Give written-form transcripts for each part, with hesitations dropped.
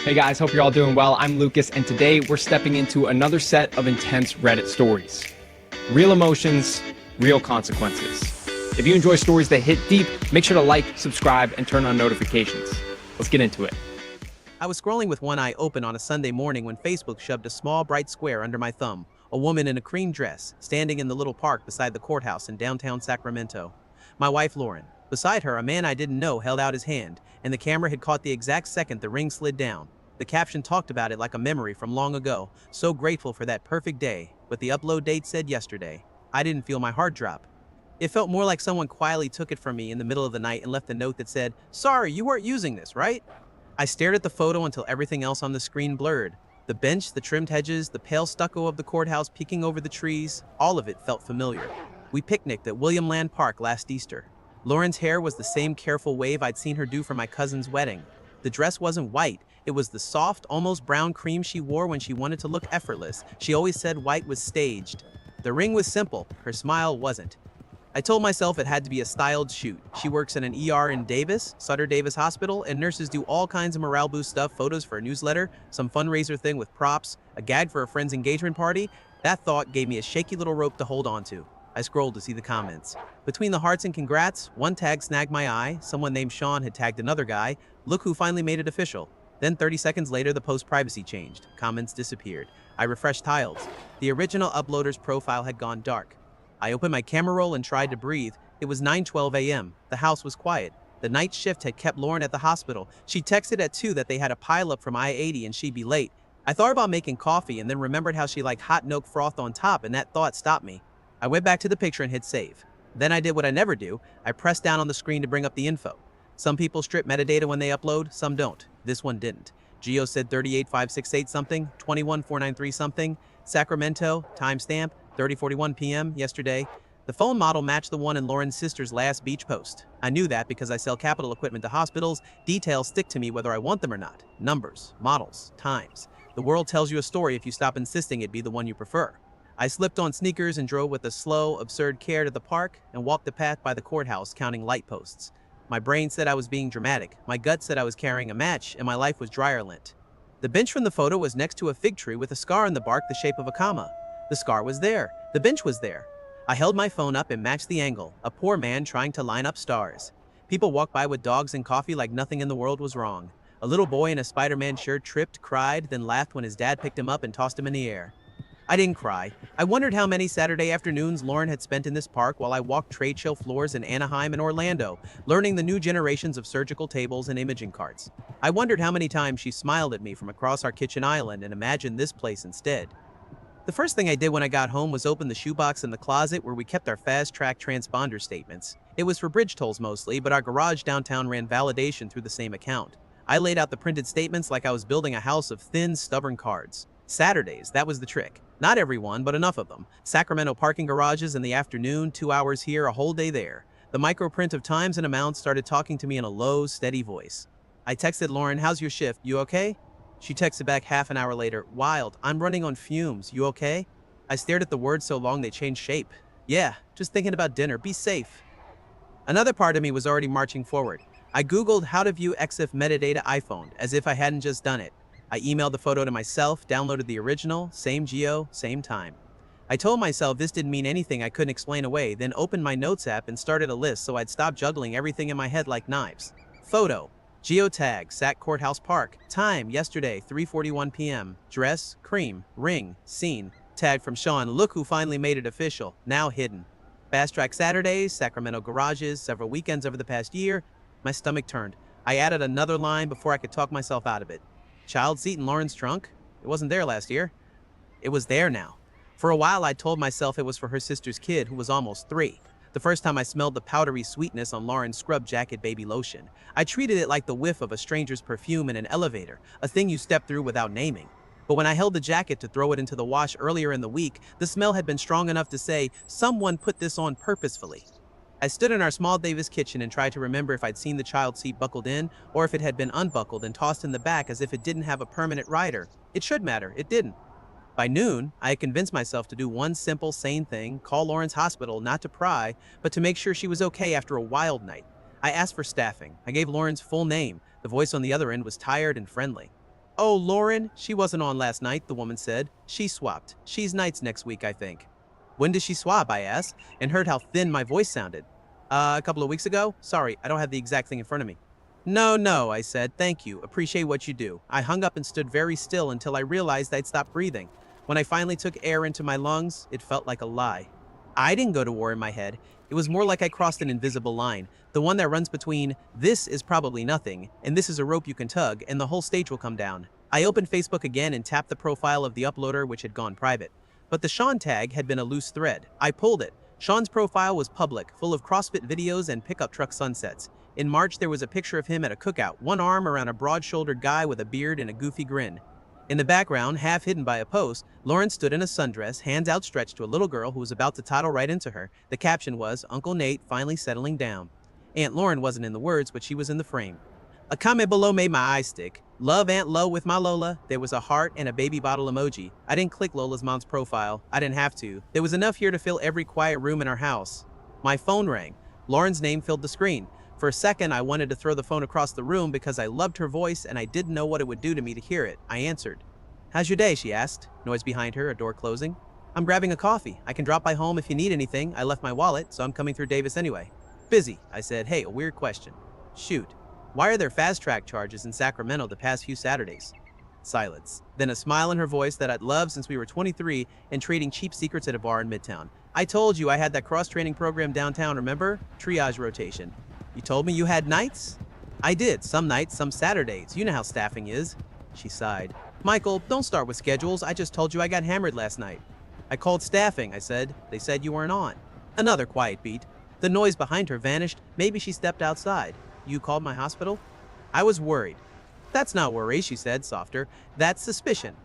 Hey guys, hope you're all doing well. I'm Lucas, and today we're stepping into another set of intense Reddit stories. Real emotions, real consequences. If you enjoy stories that hit deep, make sure to like, subscribe, and turn on notifications. Let's get into it. I was scrolling with one eye open on a Sunday morning when Facebook shoved a small, bright square under my thumb. A woman in a cream dress, standing in the little park beside the courthouse in downtown Sacramento. My wife, Lauren. Beside her, a man I didn't know held out his hand, and the camera had caught the exact second the ring slid down. The caption talked about it like a memory from long ago, so grateful for that perfect day, but the upload date said yesterday. I didn't feel my heart drop. It felt more like someone quietly took it from me in the middle of the night and left a note that said, "Sorry, you weren't using this, right?" I stared at the photo until everything else on the screen blurred. The bench, the trimmed hedges, the pale stucco of the courthouse peeking over the trees, all of it felt familiar. We picnicked at William Land Park last Easter. Lauren's hair was the same careful wave I'd seen her do for my cousin's wedding. The dress wasn't white, it was the soft, almost brown cream she wore when she wanted to look effortless. She always said white was staged. The ring was simple, her smile wasn't. I told myself it had to be a styled shoot. She works in an ER in Davis, Sutter Davis Hospital, and nurses do all kinds of morale boost stuff, photos for a newsletter, some fundraiser thing with props, a gag for a friend's engagement party. That thought gave me a shaky little rope to hold onto. I scrolled to see the comments. Between the hearts and congrats, one tag snagged my eye. Someone named Sean had tagged another guy. Look who finally made it official. Then 30 seconds later, the post privacy changed. Comments disappeared. I refreshed tiles. The original uploader's profile had gone dark. I opened my camera roll and tried to breathe. It was 9:12 a.m. The house was quiet. The night shift had kept Lauren at the hospital. She texted at 2 that they had a pileup from I-80 and she'd be late. I thought about making coffee and then remembered how she liked hot milk froth on top, and that thought stopped me. I went back to the picture and hit save. Then I did what I never do. I pressed down on the screen to bring up the info. Some people strip metadata when they upload, some don't. This one didn't. Geo said 38568 something, 21493 something. Sacramento, timestamp, 30:41 p.m. yesterday. The phone model matched the one in Lauren's sister's last beach post. I knew that because I sell capital equipment to hospitals. Details stick to me whether I want them or not. Numbers, models, times. The world tells you a story if you stop insisting it be the one you prefer. I slipped on sneakers and drove with a slow, absurd care to the park and walked the path by the courthouse counting light posts. My brain said I was being dramatic, my gut said I was carrying a match, and my life was dryer lint. The bench from the photo was next to a fig tree with a scar in the bark the shape of a comma. The scar was there. The bench was there. I held my phone up and matched the angle, a poor man trying to line up stars. People walked by with dogs and coffee like nothing in the world was wrong. A little boy in a Spider-Man shirt tripped, cried, then laughed when his dad picked him up and tossed him in the air. I didn't cry. I wondered how many Saturday afternoons Lauren had spent in this park while I walked trade show floors in Anaheim and Orlando, learning the new generations of surgical tables and imaging carts. I wondered how many times she smiled at me from across our kitchen island and imagined this place instead. The first thing I did when I got home was open the shoebox in the closet where we kept our fast-track transponder statements. It was for bridge tolls mostly, but our garage downtown ran validation through the same account. I laid out the printed statements like I was building a house of thin, stubborn cards. Saturdays, that was the trick. Not everyone, but enough of them. Sacramento parking garages in the afternoon, 2 hours here, a whole day there. The microprint of times and amounts started talking to me in a low, steady voice. I texted Lauren, "How's your shift? You okay?" She texted back half an hour later, "Wild, I'm running on fumes. You okay?" I stared at the words so long they changed shape. "Yeah, just thinking about dinner. Be safe." Another part of me was already marching forward. I Googled how to view EXIF metadata iPhone, as if I hadn't just done it. I emailed the photo to myself, downloaded the original, same geo, same time. I told myself this didn't mean anything I couldn't explain away, then opened my notes app and started a list so I'd stop juggling everything in my head like knives. Photo. Geotag, Sac Courthouse Park. Time, yesterday, 3:41 p.m. Dress, cream. Ring, scene. Tag from Sean, "Look who finally made it official." Now hidden. Fast Track Saturdays, Sacramento garages, several weekends over the past year. My stomach turned. I added another line before I could talk myself out of it. Child seat in Lauren's trunk? It wasn't there last year. It was there now. For a while, I told myself it was for her sister's kid, who was almost 3. The first time I smelled the powdery sweetness on Lauren's scrub jacket baby lotion, I treated it like the whiff of a stranger's perfume in an elevator, a thing you step through without naming. But when I held the jacket to throw it into the wash earlier in the week, the smell had been strong enough to say, someone put this on purposefully. I stood in our small Davis kitchen and tried to remember if I'd seen the child seat buckled in, or if it had been unbuckled and tossed in the back as if it didn't have a permanent rider. It should matter, it didn't. By noon, I had convinced myself to do one simple, sane thing, call Lauren's hospital, not to pry, but to make sure she was okay after a wild night. I asked for staffing. I gave Lauren's full name. The voice on the other end was tired and friendly. Oh, Lauren, she wasn't on last night, the woman said. She swapped. She's nights next week, I think. When did she swap? I asked, and heard how thin my voice sounded. A couple of weeks ago? Sorry, I don't have the exact thing in front of me. No, no, I said. Thank you. Appreciate what you do. I hung up and stood very still until I realized I'd stopped breathing. When I finally took air into my lungs, it felt like a lie. I didn't go to war in my head. It was more like I crossed an invisible line, the one that runs between this is probably nothing and this is a rope you can tug and the whole stage will come down. I opened Facebook again and tapped the profile of the uploader, which had gone private. But the Sean tag had been a loose thread. I pulled it. Sean's profile was public, full of CrossFit videos and pickup truck sunsets. In March, there was a picture of him at a cookout, one arm around a broad-shouldered guy with a beard and a goofy grin. In the background, half hidden by a post, Lauren stood in a sundress, hands outstretched to a little girl who was about to toddle right into her. The caption was, Uncle Nate finally settling down. Aunt Lauren wasn't in the words, but she was in the frame. A comment below made my eyes stick. Love Aunt Lo with my Lola. There was a heart and a baby bottle emoji. I didn't click Lola's mom's profile. I didn't have to. There was enough here to fill every quiet room in our house. My phone rang. Lauren's name filled the screen. For a second, I wanted to throw the phone across the room because I loved her voice and I didn't know what it would do to me to hear it. I answered. How's your day? She asked. Noise behind her, a door closing. I'm grabbing a coffee. I can drop by home if you need anything. I left my wallet, so I'm coming through Davis anyway. Busy, I said. Hey, a weird question. Shoot. Why are there fast track charges in Sacramento the past few Saturdays? Silence. Then a smile in her voice that I'd loved since we were 23 and trading cheap secrets at a bar in Midtown. I told you I had that cross-training program downtown, remember? Triage rotation. You told me you had nights? I did. Some nights, some Saturdays. You know how staffing is. She sighed. Michael, don't start with schedules. I just told you I got hammered last night. I called staffing, I said. They said you weren't on. Another quiet beat. The noise behind her vanished. Maybe she stepped outside. You called my hospital? I was worried. That's not worry, she said, softer. That's suspicion.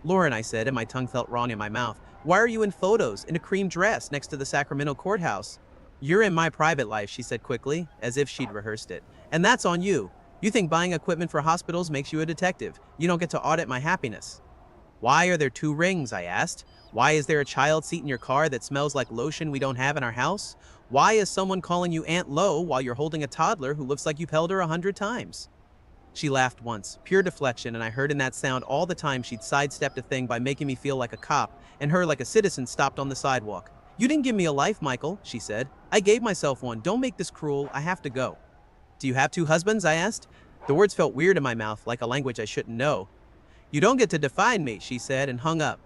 Lauren, I said, and my tongue felt wrong in my mouth. Why are you in photos, in a cream dress, next to the Sacramento courthouse? You're in my private life, she said quickly, as if she'd rehearsed it. And that's on you. You think buying equipment for hospitals makes you a detective. You don't get to audit my happiness. Why are there 2 rings, I asked. Why is there a child seat in your car that smells like lotion we don't have in our house? Why is someone calling you Aunt Lo while you're holding a toddler who looks like you've held her 100 times? She laughed once, pure deflection, and I heard in that sound all the time she'd sidestepped a thing by making me feel like a cop, and her like a citizen stopped on the sidewalk. You didn't give me a life, Michael, she said. I gave myself one. Don't make this cruel. I have to go. Do you have 2 husbands? I asked. The words felt weird in my mouth, like a language I shouldn't know. You don't get to define me, she said, and hung up.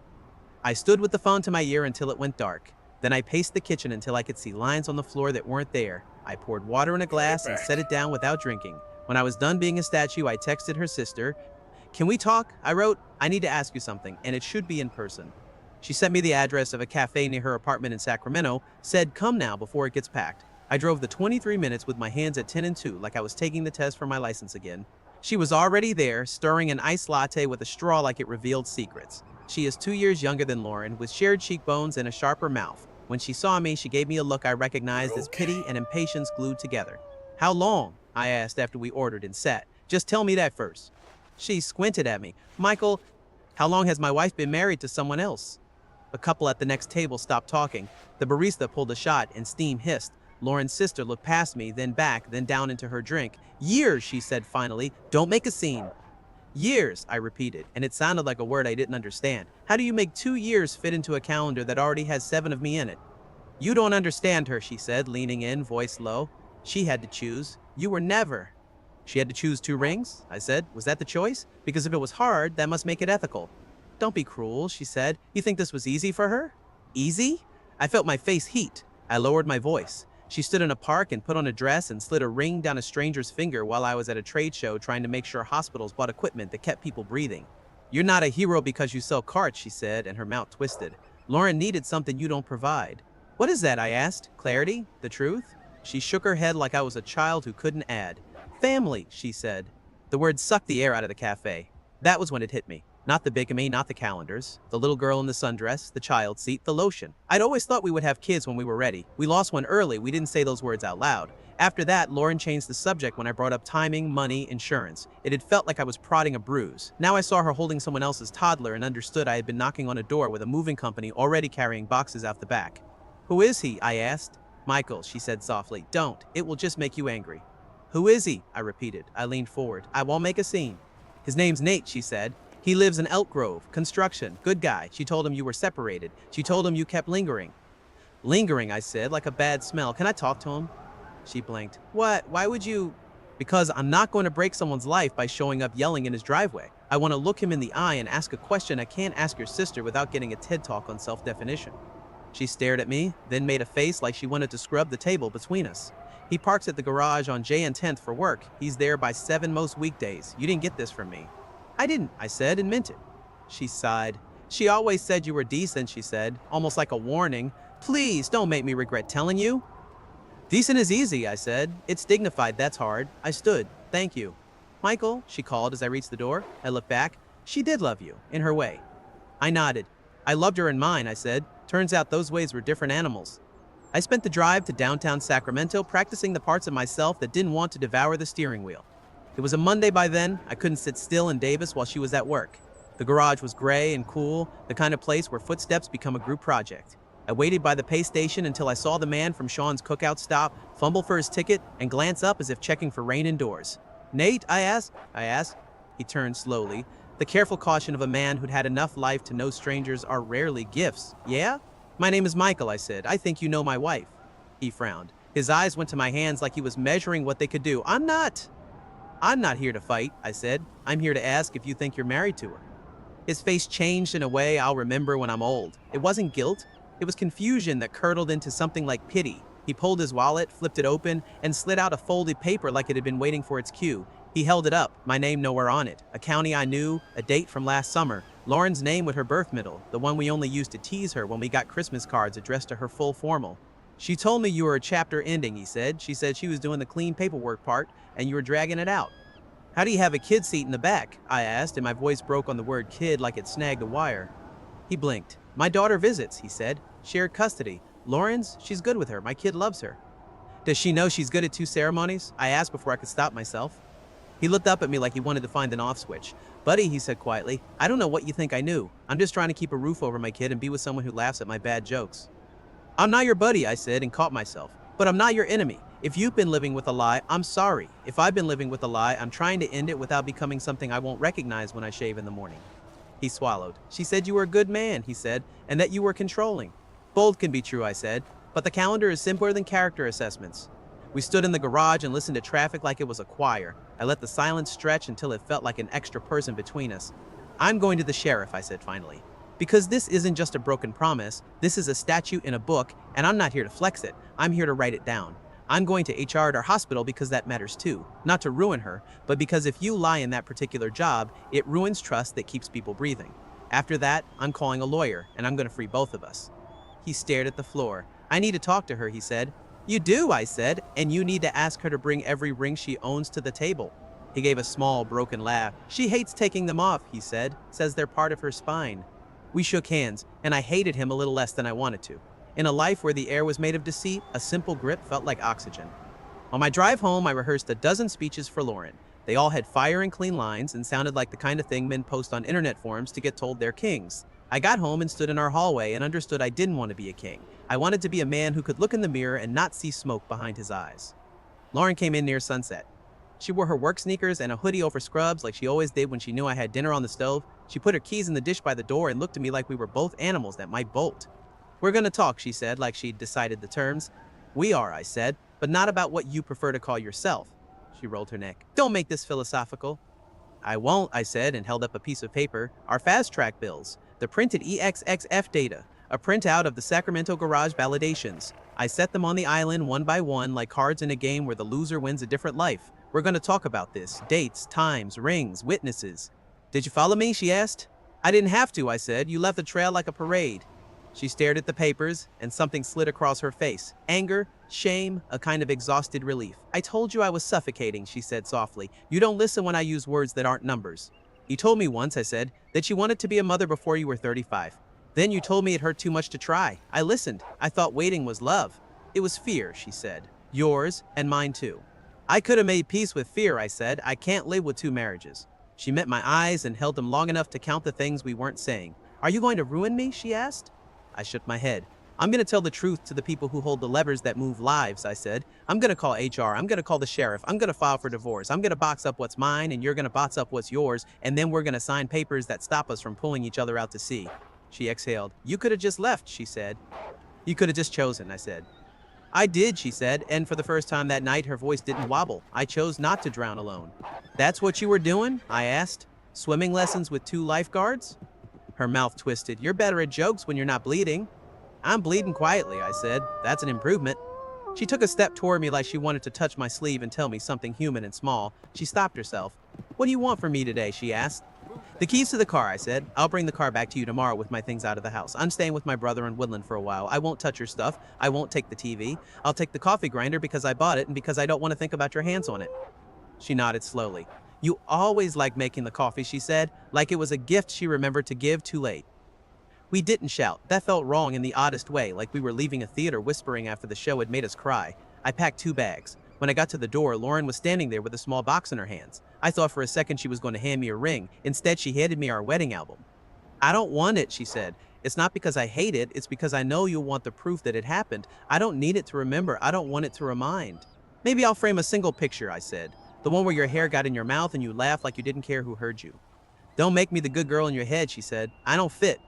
I stood with the phone to my ear until it went dark. Then I paced the kitchen until I could see lines on the floor that weren't there. I poured water in a glass and set it down without drinking. When I was done being a statue, I texted her sister. Can we talk? I wrote, I need to ask you something, and it should be in person. She sent me the address of a cafe near her apartment in Sacramento, said come now before it gets packed. I drove the 23 minutes with my hands at 10 and 2 like I was taking the test for my license again. She was already there, stirring an iced latte with a straw like it revealed secrets. She is 2 years younger than Lauren, with shared cheekbones and a sharper mouth. When she saw me, she gave me a look I recognized as pity and impatience glued together. How long? I asked after we ordered and sat. Just tell me that first. She squinted at me. Michael, how long has my wife been married to someone else? A couple at the next table stopped talking. The barista pulled a shot and steam hissed. Lauren's sister looked past me, then back, then down into her drink. Years, she said finally. Don't make a scene. Years, I repeated, and it sounded like a word I didn't understand. How do you make 2 years fit into a calendar that already has 7 of me in it? You don't understand her, she said, leaning in, voice low. She had to choose. You were never. She had to choose 2 rings? I said. Was that the choice? Because if it was hard, that must make it ethical. Don't be cruel, she said. You think this was easy for her? Easy? I felt my face heat. I lowered my voice. She stood in a park and put on a dress and slid a ring down a stranger's finger while I was at a trade show trying to make sure hospitals bought equipment that kept people breathing. You're not a hero because you sell carts, she said, and her mouth twisted. Lauren needed something you don't provide. What is that? I asked. Clarity? The truth? She shook her head like I was a child who couldn't add. Family, she said. The word sucked the air out of the cafe. That was when it hit me. Not the bigamy, not the calendars, the little girl in the sundress, the child seat, the lotion. I'd always thought we would have kids when we were ready. We lost one early, we didn't say those words out loud. After that, Lauren changed the subject when I brought up timing, money, insurance. It had felt like I was prodding a bruise. Now I saw her holding someone else's toddler and understood I had been knocking on a door with a moving company already carrying boxes out the back. Who is he? I asked. Michael, she said softly. Don't. It will just make you angry. Who is he? I repeated. I leaned forward. I won't make a scene. His name's Nate, she said. He lives in Elk Grove, construction, good guy. She told him you were separated. She told him you kept lingering. Lingering, I said, like a bad smell. Can I talk to him? She blinked. What? Why would you? Because I'm not going to break someone's life by showing up yelling in his driveway. I want to look him in the eye and ask a question I can't ask your sister without getting a TED talk on self-definition. She stared at me, then made a face like she wanted to scrub the table between us. He parks at the garage on J and 10th for work. He's there by 7 most weekdays. You didn't get this from me. I didn't, I said, and meant it. She sighed. She always said you were decent, she said, almost like a warning. Please don't make me regret telling you. Decent is easy, I said. It's dignified, that's hard. I stood. Thank you. Michael, she called as I reached the door. I looked back. She did love you, in her way. I nodded. I loved her in mine, I said. Turns out those ways were different animals. I spent the drive to downtown Sacramento practicing the parts of myself that didn't want to devour the steering wheel. It was a Monday by then. I couldn't sit still in Davis while she was at work. The garage was gray and cool, the kind of place where footsteps become a group project. I waited by the pay station until I saw the man from Sean's cookout stop fumble for his ticket and glance up as if checking for rain indoors. Nate, I asked. He turned slowly, the careful caution of a man who'd had enough life to know strangers are rarely gifts. Yeah? My name is Michael, I said. I think you know my wife. He frowned. His eyes went to my hands like he was measuring what they could do. I'm not here to fight, I said. I'm here to ask if you think you're married to her. His face changed in a way I'll remember when I'm old. It wasn't guilt. It was confusion that curdled into something like pity. He pulled his wallet, flipped it open, and slid out a folded paper like it had been waiting for its cue. He held it up, my name nowhere on it, a county I knew, a date from last summer, Lauren's name with her birth middle, the one we only used to tease her when we got Christmas cards addressed to her full formal. She told me you were a chapter ending, he said. She said she was doing the clean paperwork part, and you were dragging it out. How do you have a kid seat in the back? I asked, and my voice broke on the word kid like it snagged a wire. He blinked. My daughter visits, he said. Shared custody. Lauren's, she's good with her. My kid loves her. Does she know she's good at 2 ceremonies? I asked before I could stop myself. He looked up at me like he wanted to find an off switch. Buddy, he said quietly, I don't know what you think I knew. I'm just trying to keep a roof over my kid and be with someone who laughs at my bad jokes. I'm not your buddy, I said, and caught myself. But I'm not your enemy. If you've been living with a lie, I'm sorry. If I've been living with a lie, I'm trying to end it without becoming something I won't recognize when I shave in the morning. He swallowed. She said you were a good man, he said, and that you were controlling. Both can be true, I said, but the calendar is simpler than character assessments. We stood in the garage and listened to traffic like it was a choir. I let the silence stretch until it felt like an extra person between us. I'm going to the sheriff, I said finally. Because this isn't just a broken promise, this is a statute in a book, and I'm not here to flex it. I'm here to write it down. I'm going to HR at our hospital because that matters too. Not to ruin her, but because if you lie in that particular job, it ruins trust that keeps people breathing. After that, I'm calling a lawyer, and I'm going to free both of us. He stared at the floor. I need to talk to her, he said. You do, I said, and you need to ask her to bring every ring she owns to the table. He gave a small, broken laugh. She hates taking them off, he said, says they're part of her spine. We shook hands, and I hated him a little less than I wanted to. In a life where the air was made of deceit, a simple grip felt like oxygen. On my drive home, I rehearsed a dozen speeches for Lauren. They all had fire and clean lines and sounded like the kind of thing men post on internet forums to get told they're kings. I got home and stood in our hallway and understood I didn't want to be a king. I wanted to be a man who could look in the mirror and not see smoke behind his eyes. Lauren came in near sunset. She wore her work sneakers and a hoodie over scrubs like she always did when she knew I had dinner on the stove. She put her keys in the dish by the door and looked at me like we were both animals that might bolt. We're gonna talk, she said, like she'd decided the terms. We are, I said, but not about what you prefer to call yourself. She rolled her neck. Don't make this philosophical. I won't, I said, and held up a piece of paper. Our fast track bills, the printed EXXF data, a printout of the Sacramento garage validations. I set them on the island one by one like cards in a game where the loser wins a different life. We're gonna talk about this. Dates, times, rings, witnesses. Did you follow me? She asked. I didn't have to, I said. You left the trail like a parade. She stared at the papers, and something slid across her face. Anger, shame, a kind of exhausted relief. I told you I was suffocating, she said softly. You don't listen when I use words that aren't numbers. You told me once, I said, that you wanted to be a mother before you were 35. Then you told me it hurt too much to try. I listened. I thought waiting was love. It was fear, she said. Yours and mine too. I could have made peace with fear, I said. I can't live with 2 marriages. She met my eyes and held them long enough to count the things we weren't saying. Are you going to ruin me? She asked. I shook my head. I'm gonna tell the truth to the people who hold the levers that move lives, I said. I'm gonna call HR, I'm gonna call the sheriff, I'm gonna file for divorce, I'm gonna box up what's mine and you're gonna box up what's yours, and then we're gonna sign papers that stop us from pulling each other out to sea. She exhaled. You could have just left, she said. You could have just chosen, I said. I did, she said, and for the first time that night her voice didn't wobble. I chose not to drown alone. That's what you were doing? I asked. Swimming lessons with 2 lifeguards? Her mouth twisted. You're better at jokes when you're not bleeding. I'm bleeding quietly, I said. That's an improvement. She took a step toward me like she wanted to touch my sleeve and tell me something human and small. She stopped herself. What do you want from me today? She asked. The keys to the car, I said. I'll bring the car back to you tomorrow with my things out of the house. I'm staying with my brother in Woodland for a while. I won't touch your stuff. I won't take the TV. I'll take the coffee grinder because I bought it and because I don't want to think about your hands on it. She nodded slowly. You always liked making the coffee, she said, like it was a gift she remembered to give too late. We didn't shout. That felt wrong in the oddest way, like we were leaving a theater whispering after the show had made us cry. I packed 2 bags. When I got to the door, Lauren was standing there with a small box in her hands. I thought for a second she was going to hand me a ring. Instead, she handed me our wedding album. I don't want it, she said. It's not because I hate it, it's because I know you'll want the proof that it happened. I don't need it to remember, I don't want it to remind. Maybe I'll frame a single picture, I said. The one where your hair got in your mouth and you laughed like you didn't care who heard you. Don't make me the good girl in your head, she said. I don't fit.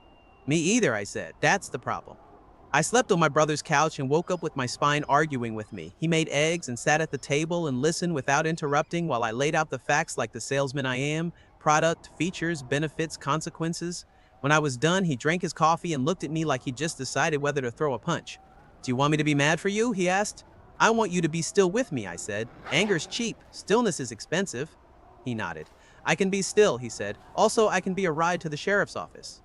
Me either, I said. That's the problem. I slept on my brother's couch and woke up with my spine arguing with me. He made eggs and sat at the table and listened without interrupting while I laid out the facts like the salesman I am: product, features, benefits, consequences. When I was done, he drank his coffee and looked at me like he just decided whether to throw a punch. Do you want me to be mad for you? He asked. I want you to be still with me, I said. Anger's cheap. Stillness is expensive. He nodded. I can be still, he said. Also, I can be a ride to the sheriff's office.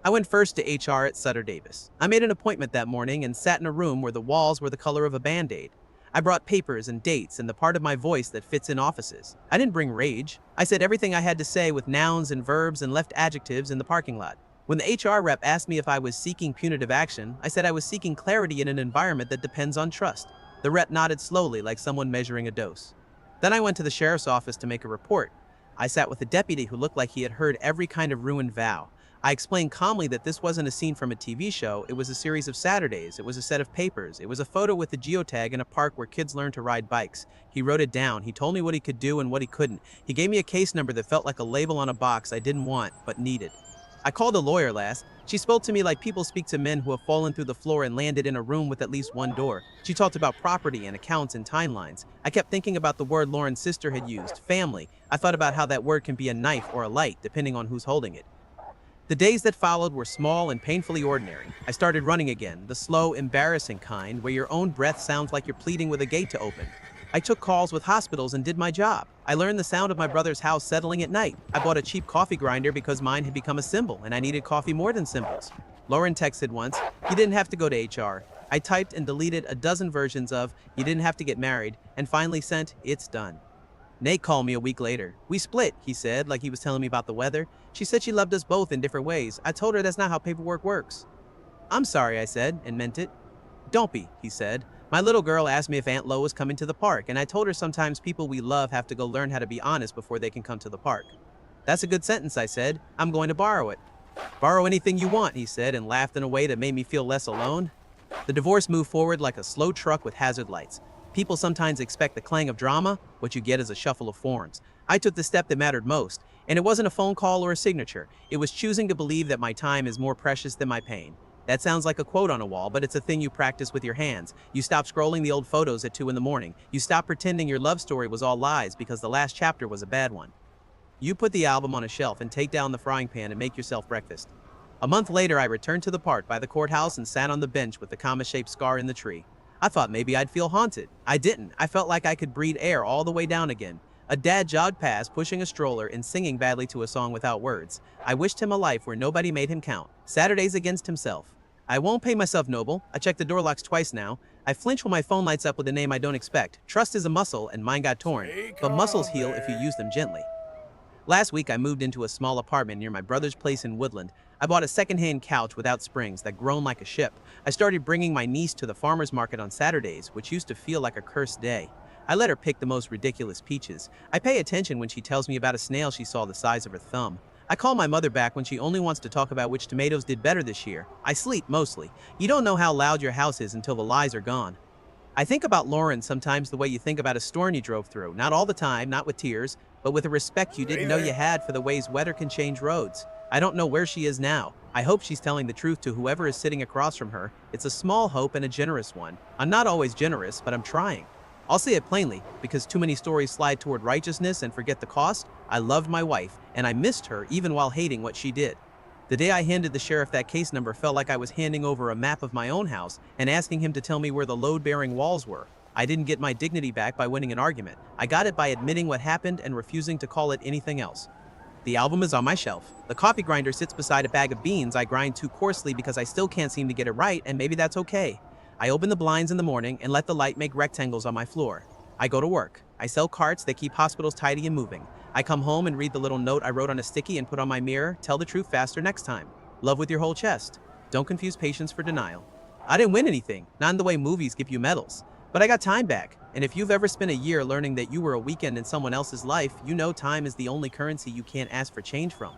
I went first to HR at Sutter Davis. I made an appointment that morning and sat in a room where the walls were the color of a Band-Aid. I brought papers and dates and the part of my voice that fits in offices. I didn't bring rage. I said everything I had to say with nouns and verbs and left adjectives in the parking lot. When the HR rep asked me if I was seeking punitive action, I said I was seeking clarity in an environment that depends on trust. The rep nodded slowly like someone measuring a dose. Then I went to the sheriff's office to make a report. I sat with a deputy who looked like he had heard every kind of ruined vow. I explained calmly that this wasn't a scene from a TV show, it was a series of Saturdays, it was a set of papers, it was a photo with a geotag in a park where kids learn to ride bikes. He wrote it down, he told me what he could do and what he couldn't. He gave me a case number that felt like a label on a box I didn't want, but needed. I called a lawyer last. She spoke to me like people speak to men who have fallen through the floor and landed in a room with at least one door. She talked about property and accounts and timelines. I kept thinking about the word Lauren's sister had used, family. I thought about how that word can be a knife or a light, depending on who's holding it. The days that followed were small and painfully ordinary. I started running again, the slow, embarrassing kind, where your own breath sounds like you're pleading with a gate to open. I took calls with hospitals and did my job. I learned the sound of my brother's house settling at night. I bought a cheap coffee grinder because mine had become a symbol, and I needed coffee more than symbols. Lauren texted once, "You didn't have to go to HR." I typed and deleted a dozen versions of, "You didn't have to get married," and finally sent, "It's done." Nate called me a week later. We split, he said, like he was telling me about the weather. She said she loved us both in different ways. I told her that's not how paperwork works. I'm sorry, I said, and meant it. Don't be, he said. My little girl asked me if Aunt Lo was coming to the park, and I told her sometimes people we love have to go learn how to be honest before they can come to the park. That's a good sentence, I said. I'm going to borrow it. Borrow anything you want, he said, and laughed in a way that made me feel less alone. The divorce moved forward like a slow truck with hazard lights. People sometimes expect the clang of drama. What you get is a shuffle of forms. I took the step that mattered most, and it wasn't a phone call or a signature. It was choosing to believe that my time is more precious than my pain. That sounds like a quote on a wall, but it's a thing you practice with your hands. You stop scrolling the old photos at 2 in the morning. You stop pretending your love story was all lies because the last chapter was a bad one. You put the album on a shelf and take down the frying pan and make yourself breakfast. A month later, I returned to the park by the courthouse and sat on the bench with the comma-shaped scar in the tree. I thought maybe I'd feel haunted. I didn't. I felt like I could breathe air all the way down again. A dad jogged past, pushing a stroller and singing badly to a song without words. I wished him a life where nobody made him count. Saturdays against himself. I won't pay myself noble. I checked the door locks twice now. I flinch when my phone lights up with a name I don't expect. Trust is a muscle, and mine got torn. But muscles heal if you use them gently. Last week, I moved into a small apartment near my brother's place in Woodland. I bought a secondhand couch without springs that groaned like a ship. I started bringing my niece to the farmer's market on Saturdays, which used to feel like a cursed day. I let her pick the most ridiculous peaches. I pay attention when she tells me about a snail she saw the size of her thumb. I call my mother back when she only wants to talk about which tomatoes did better this year. I sleep mostly. You don't know how loud your house is until the lies are gone. I think about Lauren sometimes the way you think about a storm you drove through. Not all the time, not with tears, but with a respect you didn't know you had for the ways weather can change roads. I don't know where she is now. I hope she's telling the truth to whoever is sitting across from her. It's a small hope and a generous one. I'm not always generous, but I'm trying. I'll say it plainly, because too many stories slide toward righteousness and forget the cost. I loved my wife, and I missed her even while hating what she did. The day I handed the sheriff that case number felt like I was handing over a map of my own house and asking him to tell me where the load-bearing walls were. I didn't get my dignity back by winning an argument. I got it by admitting what happened and refusing to call it anything else. The album is on my shelf. The coffee grinder sits beside a bag of beans I grind too coarsely because I still can't seem to get it right, and maybe that's okay. I open the blinds in the morning and let the light make rectangles on my floor. I go to work. I sell carts that keep hospitals tidy and moving. I come home and read the little note I wrote on a sticky and put on my mirror. Tell the truth faster next time. Love with your whole chest. Don't confuse patience for denial. I didn't win anything, not in the way movies give you medals. But I got time back. And if you've ever spent a year learning that you were a weekend in someone else's life, you know time is the only currency you can't ask for change from.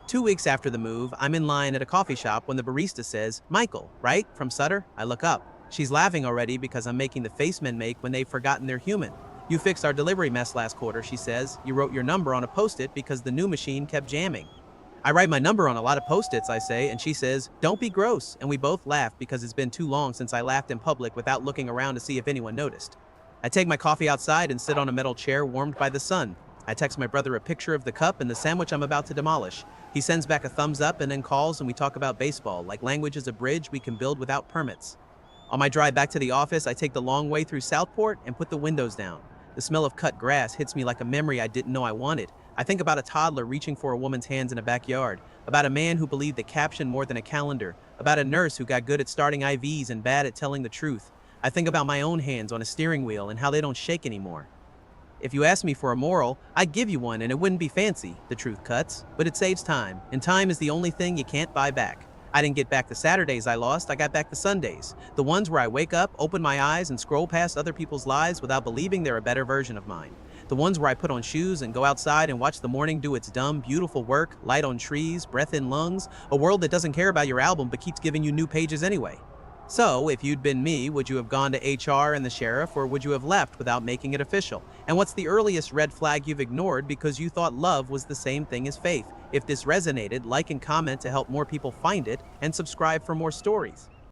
2 weeks after the move, I'm in line at a coffee shop when the barista says, "Michael, right? From Sutter?" I look up. She's laughing already because I'm making the face men make when they've forgotten they're human. "You fixed our delivery mess last quarter," she says. "You wrote your number on a post-it because the new machine kept jamming." "I write my number on a lot of post-its," I say, and she says, "Don't be gross." And we both laugh because it's been too long since I laughed in public without looking around to see if anyone noticed. I take my coffee outside and sit on a metal chair warmed by the sun. I text my brother a picture of the cup and the sandwich I'm about to demolish. He sends back a thumbs up and then calls, and we talk about baseball, like language is a bridge we can build without permits. On my drive back to the office, I take the long way through Southport and put the windows down. The smell of cut grass hits me like a memory I didn't know I wanted. I think about a toddler reaching for a woman's hands in a backyard, about a man who believed the caption more than a calendar, about a nurse who got good at starting IVs and bad at telling the truth. I think about my own hands on a steering wheel and how they don't shake anymore. If you ask me for a moral, I'd give you one, and it wouldn't be fancy. The truth cuts, but it saves time, and time is the only thing you can't buy back. I didn't get back the Saturdays I lost, I got back the Sundays. The ones where I wake up, open my eyes, and scroll past other people's lives without believing they're a better version of mine. The ones where I put on shoes and go outside and watch the morning do its dumb, beautiful work, light on trees, breath in lungs, a world that doesn't care about your album but keeps giving you new pages anyway. So, if you'd been me, would you have gone to HR and the sheriff, or would you have left without making it official? And what's the earliest red flag you've ignored because you thought love was the same thing as faith? If this resonated, like and comment to help more people find it, and subscribe for more stories.